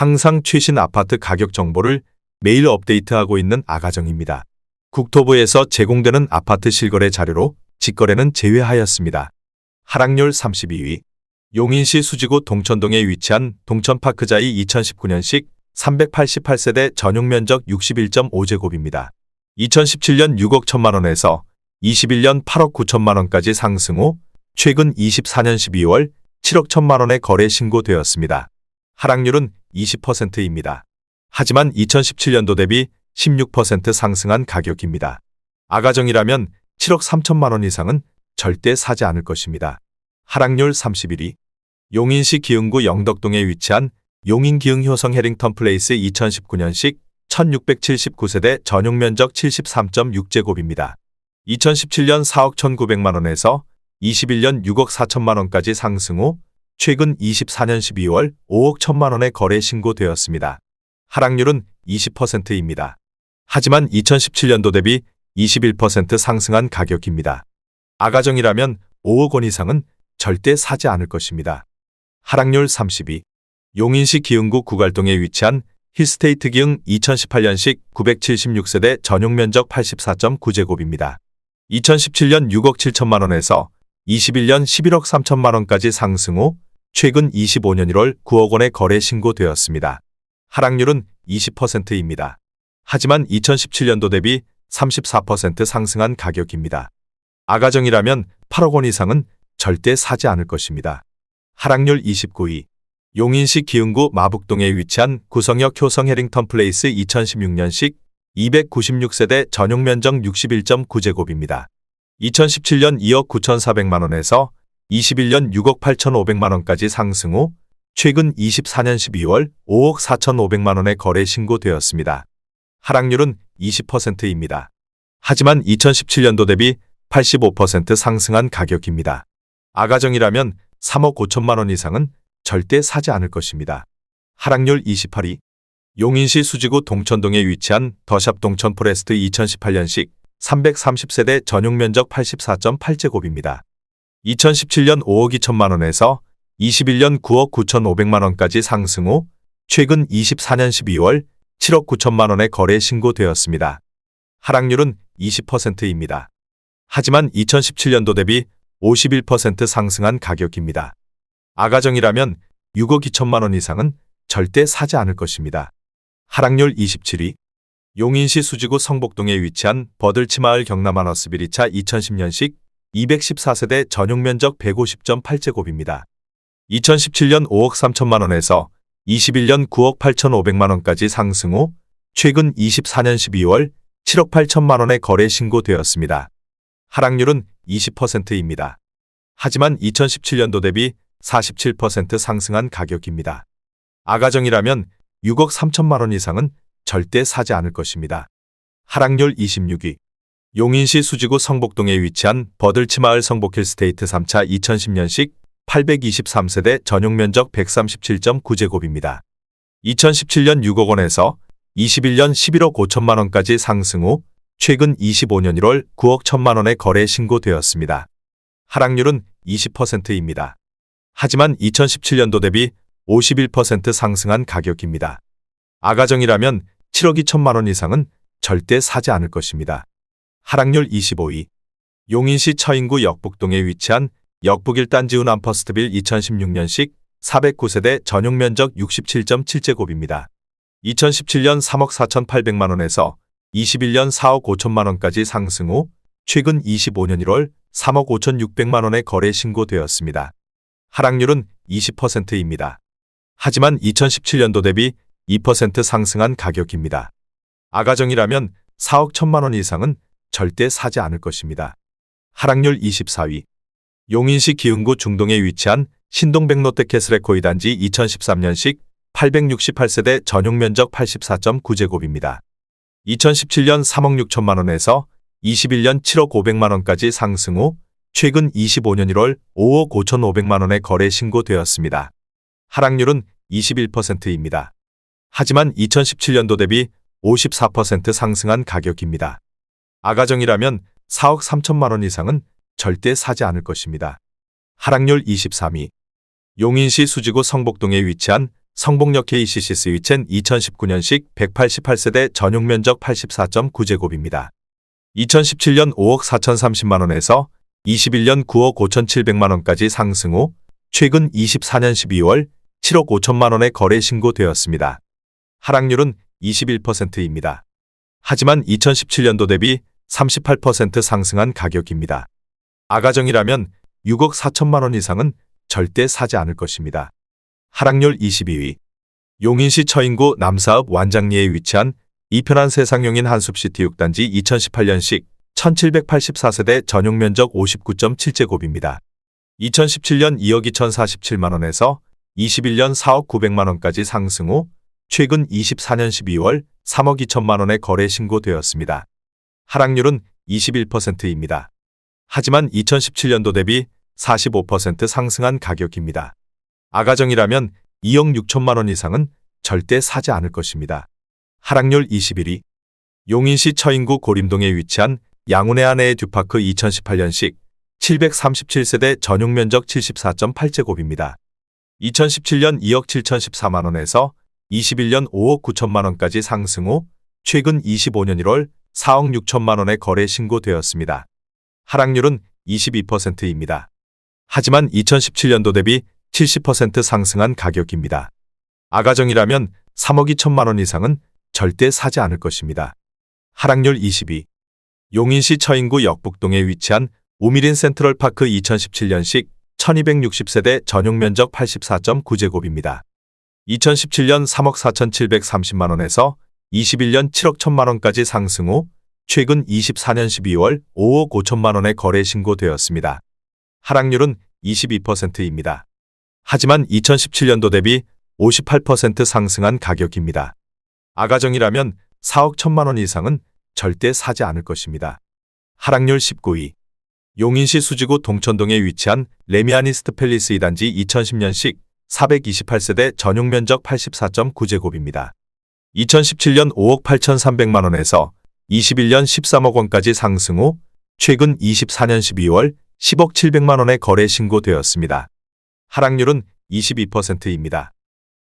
항상 최신 아파트 가격 정보를 매일 업데이트하고 있는 아가정입니다. 국토부에서 제공되는 아파트 실거래 자료로 직거래는 제외하였습니다. 하락률 32위. 용인시 수지구 동천동에 위치한 동천파크자이 2019년식 388세대 전용 면적 61.5제곱입니다. 2017년 6억 1천만원에서 21년 8억 9천만원까지 상승 후 최근 24년 12월 7억 1천만원에 거래 신고되었습니다. 하락률은 20%입니다. 하지만 2017년도 대비 16% 상승한 가격입니다. 아가정이라면 7억 3천만원 이상은 절대 사지 않을 것입니다. 하락률 31위. 용인시 기흥구 영덕동에 위치한 용인기흥효성 해링턴 플레이스 2019년식 1679세대 전용 면적 73.6제곱입니다. 2017년 4억 1,900만원에서 21년 6억 4천만원까지 상승 후 최근 24년 12월 5억 1천만원에 거래 신고되었습니다. 하락률은 20%입니다. 하지만 2017년도 대비 21% 상승한 가격입니다. 아가정이라면 5억 원 이상은 절대 사지 않을 것입니다. 하락률 32. 용인시 기흥구 구갈동에 위치한 힐스테이트 기흥 2018년식 976세대 전용 면적 84.9제곱입니다. 2017년 6억 7천만원에서 21년 11억 3천만원까지 상승 후 최근 25년 1월 9억 원에 거래 신고되었습니다. 하락률은 20%입니다. 하지만 2017년도 대비 34% 상승한 가격입니다. 아가정이라면 8억 원 이상은 절대 사지 않을 것입니다. 하락률 29위. 용인시 기흥구 마북동에 위치한 구성역 효성 해링턴 플레이스 2016년식 296세대 전용 면적 61.9제곱입니다. 2017년 2억 9,400만원에서 21년 6억 8,500만원까지 상승 후 최근 24년 12월 5억 4,500만원에 거래 신고되었습니다. 하락률은 20%입니다. 하지만 2017년도 대비 85% 상승한 가격입니다. 아가정이라면 3억 5천만원 이상은 절대 사지 않을 것입니다. 하락률 28위. 용인시 수지구 동천동에 위치한 더샵 동천 포레스트 2018년식 330세대 전용 면적 84.8제곱입니다. 2017년 5억 2천만원에서 21년 9억 9,500만원까지 상승 후 최근 24년 12월 7억 9천만원에 거래 신고되었습니다. 하락률은 20%입니다. 하지만 2017년도 대비 51% 상승한 가격입니다. 아가정이라면 6억 2천만원 이상은 절대 사지 않을 것입니다. 하락률 27위. 용인시 수지구 성복동에 위치한 버들치마을 경남하너스 비리차 2010년식 214세대 전용 면적 150.8제곱입니다. 2017년 5억 3천만원에서 21년 9억 8,500만원까지 상승 후 최근 24년 12월 7억 8천만원에 거래 신고되었습니다. 하락률은 20%입니다. 하지만 2017년도 대비 47% 상승한 가격입니다. 아가정이라면 6억 3천만원 이상은 절대 사지 않을 것입니다. 하락률 26위. 용인시 수지구 성복동에 위치한 버들치마을 성복힐스테이트 3차 2010년식 823세대 전용 면적 137.9제곱입니다. 2017년 6억 원에서 21년 11억 5천만원까지 상승 후 최근 25년 1월 9억 1천만원에 거래 신고되었습니다. 하락률은 20%입니다. 하지만 2017년도 대비 51% 상승한 가격입니다. 아가정이라면 7억 2천만원 이상은 절대 사지 않을 것입니다. 하락률 25위. 용인시 처인구 역북동에 위치한 역북일단지운 암퍼스트빌 2016년식 409세대 전용 면적 67.7제곱입니다. 2017년 3억 4,800만원에서 21년 4억 5천만원까지 상승 후 최근 25년 1월 3억 5,600만원에 거래 신고되었습니다. 하락률은 20%입니다. 하지만 2017년도 대비 2% 상승한 가격입니다. 아가정이라면 4억 1천만원 이상은 절대 사지 않을 것입니다. 하락률 24위. 용인시 기흥구 중동에 위치한 신동백롯데캐슬에코이 단지 2013년식 868세대 전용 면적 84.9제곱입니다. 2017년 3억 6천만원에서 21년 7억 500만원까지 상승 후 최근 25년 1월 5억 5,500만원에 거래 신고되었습니다. 하락률은 21%입니다. 하지만 2017년도 대비 54% 상승한 가격입니다. 아가정이라면 4억 3천만원 이상은 절대 사지 않을 것입니다. 하락률 23위. 용인시 수지구 성복동에 위치한 성복역 KCC 스위첸 2019년식 188세대 전용 면적 84.9제곱입니다. 2017년 5억 4,030만원에서 21년 9억 5,700만원까지 상승 후 최근 24년 12월 7억 5천만원에 거래 신고되었습니다. 하락률은 21%입니다. 하지만 2017년도 대비 38% 상승한 가격입니다. 아가정이라면 6억 4천만원 이상은 절대 사지 않을 것입니다. 하락률 22위. 용인시 처인구 남사읍 완장리에 위치한 이편한 세상용인 한숲시티 6단지 2018년식 1784세대 전용 면적 59.7제곱입니다. 2017년 2억 2,047만원에서 21년 4억 900만원까지 상승 후 최근 24년 12월 3억 2천만원에 거래 신고되었습니다. 하락률은 21%입니다. 하지만 2017년도 대비 45% 상승한 가격입니다. 아가정이라면 2억 6천만원 이상은 절대 사지 않을 것입니다. 하락률 21위. 용인시 처인구 고림동에 위치한 양운의 아내의 듀파크 2018년식 737세대 전용 면적 74.8제곱입니다. 2017년 2억 7,014만원에서 21년 5억 9천만원까지 상승 후 최근 25년 1월 4억 6천만원에 거래 신고되었습니다. 하락률은 22%입니다. 하지만 2017년도 대비 70% 상승한 가격입니다. 아가정이라면 3억 2천만원 이상은 절대 사지 않을 것입니다. 하락률 22. 용인시 처인구 역북동에 위치한 우미린 센트럴파크 2017년식 1260세대 전용 면적 84.9제곱입니다. 2017년 3억 4,730만원에서 21년 7억 1천만원까지 상승 후 최근 24년 12월 5억 5천만원에 거래 신고되었습니다. 하락률은 22%입니다. 하지만 2017년도 대비 58% 상승한 가격입니다. 아가정이라면 4억 1천만원 이상은 절대 사지 않을 것입니다. 하락률 19위. 용인시 수지구 동천동에 위치한 레미아니스트 팰리스 2단지 2010년식 428세대 전용 면적 84.9제곱입니다. 2017년 5억 8,300만원에서 21년 13억 원까지 상승 후 최근 24년 12월 10억 700만원에 거래 신고되었습니다. 하락률은 22%입니다.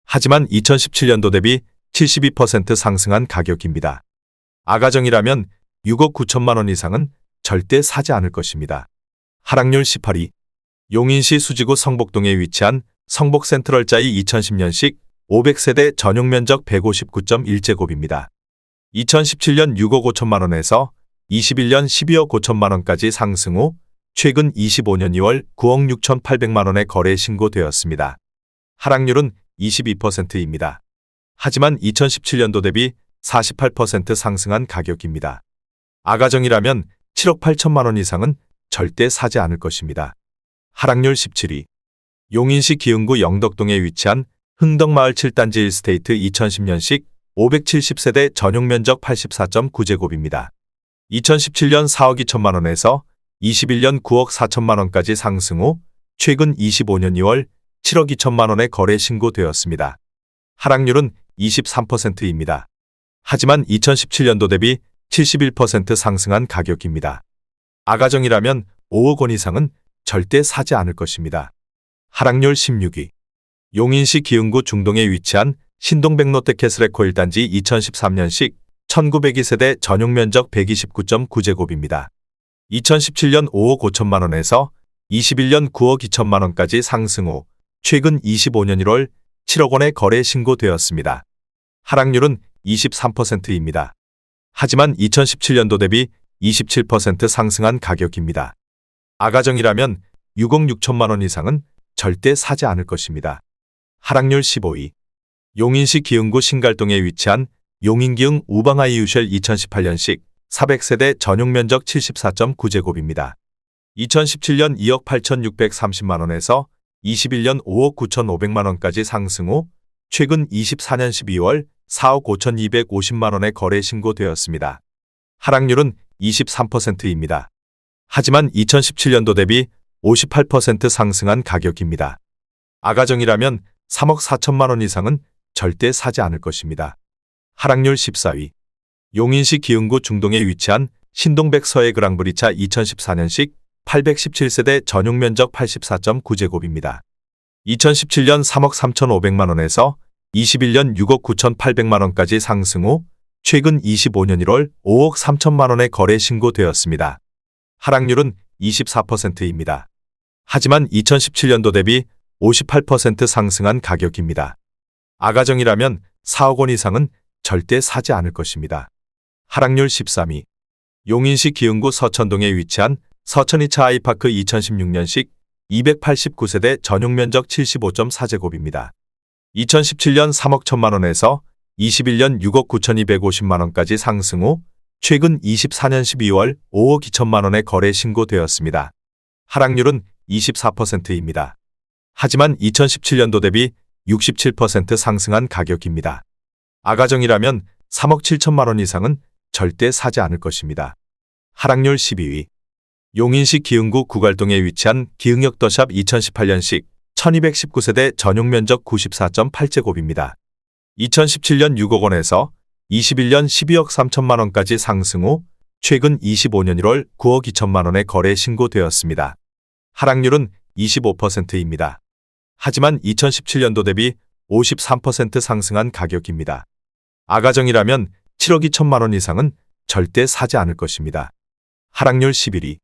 하지만 2017년도 대비 72% 상승한 가격입니다. 아가정이라면 6억 9천만원 이상은 절대 사지 않을 것입니다. 하락률 18위. 용인시 수지구 성복동에 위치한 성복 센트럴자이 2010년식 500세대 전용 면적 159.1제곱입니다. 2017년 6억 5천만원에서 21년 12억 5천만원까지 상승 후 최근 25년 2월 9억 6,800만원에 거래 신고되었습니다. 하락률은 22%입니다. 하지만 2017년도 대비 48% 상승한 가격입니다. 아가정이라면 7억 8천만원 이상은 절대 사지 않을 것입니다. 하락률 17위. 용인시 기흥구 영덕동에 위치한 흥덕마을 7단지 1스테이트 2010년식 570세대 전용 면적 84.9제곱입니다. 2017년 4억 2천만원에서 21년 9억 4천만원까지 상승 후 최근 25년 2월 7억 2천만원에 거래 신고되었습니다. 하락률은 23%입니다. 하지만 2017년도 대비 71% 상승한 가격입니다. 아가정이라면 5억 원 이상은 절대 사지 않을 것입니다. 하락률 16위. 용인시 기흥구 중동에 위치한 신동백 롯데캐슬에코 1단지 2013년식 1902세대 전용 면적 129.9제곱입니다. 2017년 5억 5천만원에서 21년 9억 2천만원까지 상승 후 최근 25년 1월 7억 원에 거래 신고되었습니다. 하락률은 23%입니다. 하지만 2017년도 대비 27% 상승한 가격입니다. 아가정이라면 6억 6천만원 이상은 절대 사지 않을 것입니다. 하락률 15위. 용인시 기흥구 신갈동에 위치한 용인기흥 우방아이 유쉘 2018년식 400세대 전용 면적 74.9제곱입니다. 2017년 2억 8,630만원에서 21년 5억 9,500만원까지 상승 후 최근 24년 12월 4억 5,250만원에 거래 신고되었습니다. 하락률은 23%입니다. 하지만 2017년도 대비 58% 상승한 가격입니다. 아가정이라면 3억 4천만원 이상은 절대 사지 않을 것입니다. 하락률 14위. 용인시 기흥구 중동에 위치한 신동백 서해 그랑브리차 2014년식 817세대 전용 면적 84.9제곱입니다. 2017년 3억 3,500만원에서 21년 6억 9,800만 원까지 상승 후 최근 25년 1월 5억 3천만 원의 거래 신고되었습니다. 하락률은 24%입니다. 하지만 2017년도 대비 58% 상승한 가격입니다. 아가정이라면 4억 원 이상은 절대 사지 않을 것입니다. 하락률 13위. 용인시 기흥구 서천동에 위치한 서천 2차 아이파크 2016년식 289세대 전용 면적 75.4제곱입니다. 2017년 3억 1천만 원에서 21년 6억 9,250만 원까지 상승 후 최근 24년 12월 5억 2천만 원의 거래 신고되었습니다. 하락률은 24%입니다. 하지만 2017년도 대비 67% 상승한 가격입니다. 아가정이라면 3억 7천만 원 이상은 절대 사지 않을 것입니다. 하락률 12위. 용인시 기흥구 구갈동에 위치한 기흥역 더샵 2018년식 1219세대 전용 면적 94.8제곱입니다. 2017년 6억 원에서 21년 12억 3천만 원까지 상승 후 최근 25년 1월 9억 2천만 원의 거래 신고되었습니다. 하락률은 25%입니다. 하지만 2017년도 대비 53% 상승한 가격입니다. 아가정이라면 7억 2천만 원 이상은 절대 사지 않을 것입니다. 하락률 11위.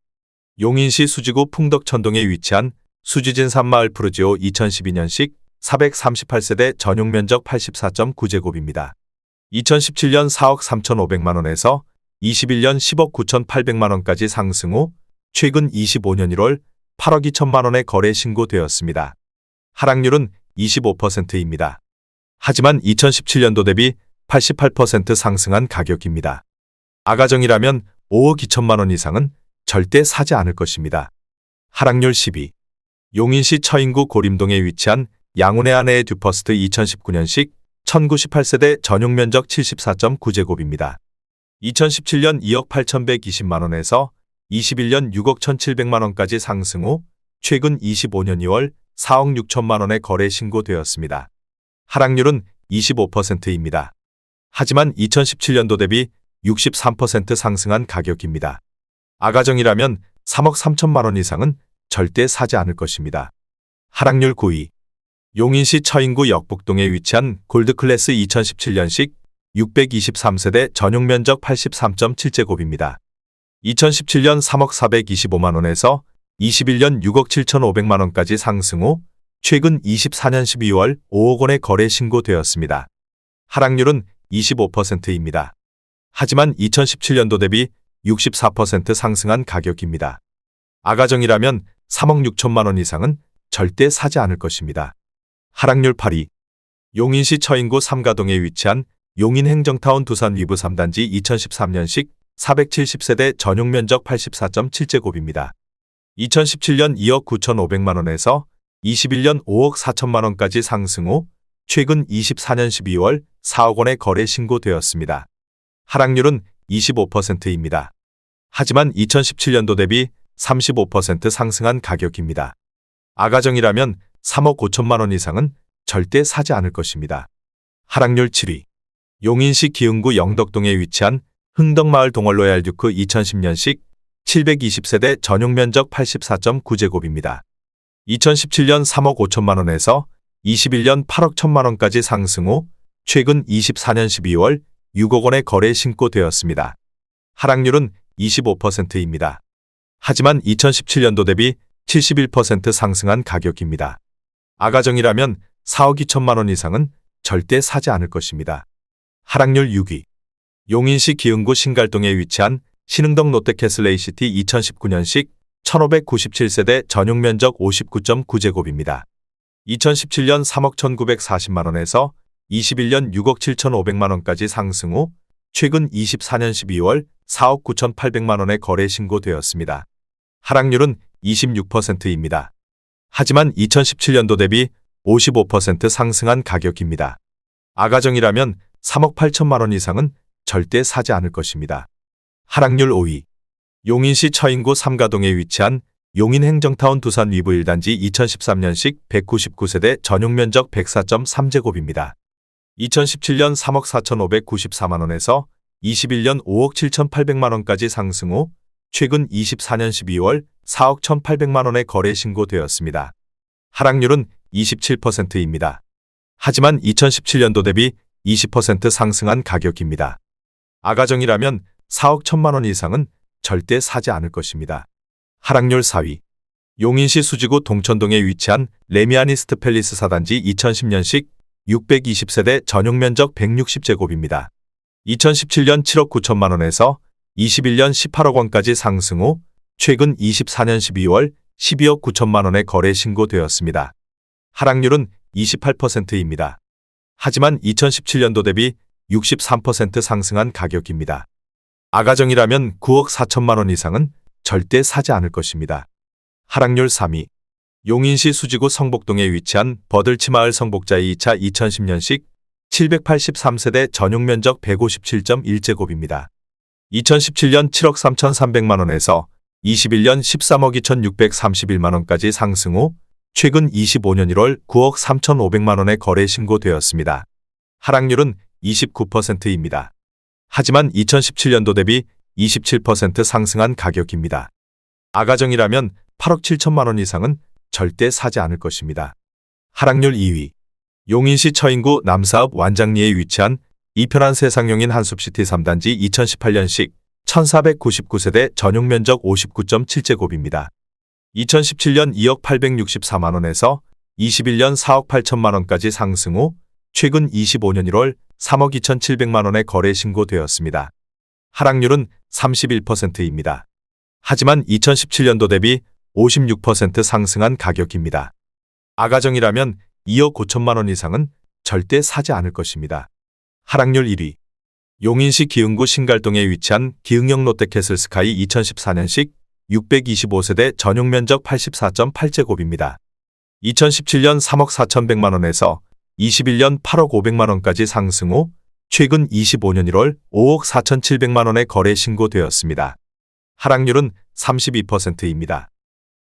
용인시 수지구 풍덕천동에 위치한 수지진 산마을 푸르지오 2012년식 438세대 전용 면적 84.9제곱입니다. 2017년 4억 3,500만 원에서 21년 10억 9,800만 원까지 상승 후 최근 25년 1월 8억 2천만 원의 거래 신고되었습니다. 하락률은 25%입니다. 하지만 2017년도 대비 88% 상승한 가격입니다. 아가정이라면 5억 2천만 원 이상은 절대 사지 않을 것입니다. 하락률 10위. 용인시 처인구 고림동에 위치한 양운의 아내의 듀퍼스트 2019년식 1098세대 전용 면적 74.9제곱입니다. 2017년 2억 8,120만 원에서 21년 6억 1,700만 원까지 상승 후 최근 25년 2월 4억 6천만 원의 거래 신고되었습니다. 하락률은 25%입니다. 하지만 2017년도 대비 63% 상승한 가격입니다. 아가정이라면 3억 3천만 원 이상은 절대 사지 않을 것입니다. 하락률 9위. 용인시 처인구 역북동에 위치한 골드클래스 2017년식 623세대 전용 면적 83.7제곱입니다. 2017년 3억 425만 원에서 21년 6억 7,500만 원까지 상승 후 최근 24년 12월 5억 원의 거래 신고되었습니다. 하락률은 25%입니다. 하지만 2017년도 대비 64% 상승한 가격입니다. 아가정이라면 3억 6천만 원 이상은 절대 사지 않을 것입니다. 하락률 8위. 용인시 처인구 삼가동에 위치한 용인행정타운 두산 위브 3단지 2013년식 470세대 전용 면적 84.7제곱입니다. 2017년 2억 9,500만 원에서 21년 5억 4천만 원까지 상승 후 최근 24년 12월 4억 원의 거래 신고되었습니다. 하락률은 25%입니다. 하지만 2017년도 대비 35% 상승한 가격입니다. 아가정이라면 3억 5천만 원 이상은 절대 사지 않을 것입니다. 하락률 7위. 용인시 기흥구 영덕동에 위치한 흥덕마을 동월로얄 듀크 2010년식 720세대 전용 면적 84.9제곱입니다. 2017년 3억 5천만 원에서 21년 8억 1천만 원까지 상승 후 최근 24년 12월 6억 원의 거래 신고되었습니다. 하락률은 25%입니다. 하지만 2017년도 대비 71% 상승한 가격입니다. 아가정이라면 4억 2천만 원 이상은 절대 사지 않을 것입니다. 하락률 6위. 용인시 기흥구 신갈동에 위치한 신흥동 롯데캐슬 ACT 2019년식 1597세대 전용 면적 59.9제곱입니다. 2017년 3억 1940만 원에서 21년 6억 7,500만 원까지 상승 후 최근 24년 12월 4억 9,800만 원의 거래 신고되었습니다. 하락률은 26%입니다. 하지만 2017년도 대비 55% 상승한 가격입니다. 아가정이라면 3억 8천만 원 이상은 절대 사지 않을 것입니다. 하락률 5위. 용인시 처인구 삼가동에 위치한 용인행정타운 두산 위브 1단지 2013년식 199세대 전용 면적 104.3제곱입니다. 2017년 3억 4,594만 원에서 21년 5억 7,800만 원까지 상승 후 최근 24년 12월 4억 1,800만 원의 거래 신고되었습니다. 하락률은 27%입니다. 하지만 2017년도 대비 20% 상승한 가격입니다. 아가정이라면 4억 1천만 원 이상은 절대 사지 않을 것입니다. 하락률 4위. 용인시 수지구 동천동에 위치한 레미아니스트 팰리스 4단지 2010년식 620세대 전용 면적 160제곱입니다. 2017년 7억 9천만 원에서 21년 18억 원까지 상승 후 최근 24년 12월 12억 9천만 원에 거래 신고되었습니다. 하락률은 28%입니다. 하지만 2017년도 대비 63% 상승한 가격입니다. 아가정이라면 9억 4천만 원 이상은 절대 사지 않을 것입니다. 하락률 3위. 용인시 수지구 성복동에 위치한 버들치마을 성복자 2차 2010년식 783세대 전용 면적 157.1제곱입니다. 2017년 7억 3,300만 원에서 21년 13억 2,631만 원까지 상승 후 최근 25년 1월 9억 3,500만 원에 거래 신고되었습니다. 하락률은 29%입니다. 하지만 2017년도 대비 27% 상승한 가격입니다. 아가정이라면 8억 7천만 원 이상은 절대 사지 않을 것입니다. 하락률 2위. 용인시 처인구 남사읍 완장리에 위치한 이편한 세상용인 한숲시티 3단지 2018년식 1499세대 전용 면적 59.7제곱입니다. 2017년 2억 864만 원에서 21년 4억 8천만 원까지 상승 후 최근 25년 1월 3억 2,700만 원에 거래 신고되었습니다. 하락률은 31%입니다. 하지만 2017년도 대비 56% 상승한 가격입니다. 아가정이라면 2억 5천만 원 이상은 절대 사지 않을 것입니다. 하락률 1위. 용인시 기흥구 신갈동에 위치한 기흥역 롯데캐슬스카이 2014년식 625세대 전용 면적 84.8제곱입니다. 2017년 3억 4,100만 원에서 21년 8억 500만 원까지 상승 후 최근 25년 1월 5억 4,700만 원에 거래 신고되었습니다. 하락률은 32%입니다.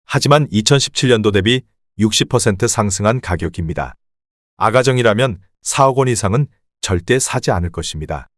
하지만 2017년도 대비 60% 상승한 가격입니다. 아가정이라면 4억 원 이상은 절대 사지 않을 것입니다.